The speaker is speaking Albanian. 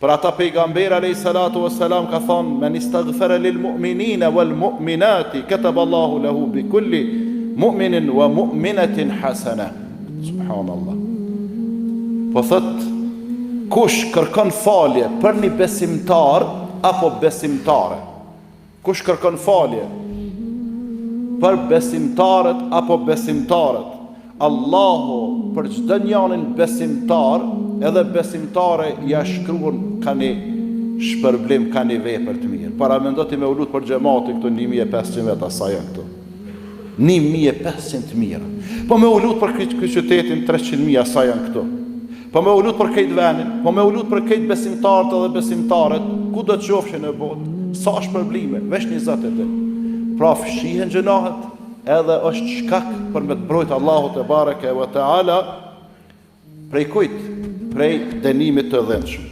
Për ata pejgamber alayhi salatu wassalam ka thonë: "Men istaghfara lil mu'minina wal mu'minati kataballahu lahu bi kulli mu'minin wa mu'minatin hasana." Subhanallah. Po thot, kush kërkon falje për një besimtar apo besimtare, kush kërkon falje për besimtarët apo besimtarët, Allahu për çdo njërin besimtar edhe besimtare ja shkruan ka një shpërblim, ka një vepër të mirë. Para mendo ti me ulut për xhamati këtu 1500 veta sa janë këtu. 1500 të mira. Po me ulut për këtë qytetin 300.000 sa janë këtu. Po me ulut për këtë vendin, po me ulut për këtë besimtarët edhe besimtarët, ku do të qofshin në botë, sa shpërblime, veç 20 e ditë. Pra fshihen gjunahet, edhe është shkak për me të mbrojtë Allahu te bareke ve teala prej kujt? Prej dënimit të dhënshëm.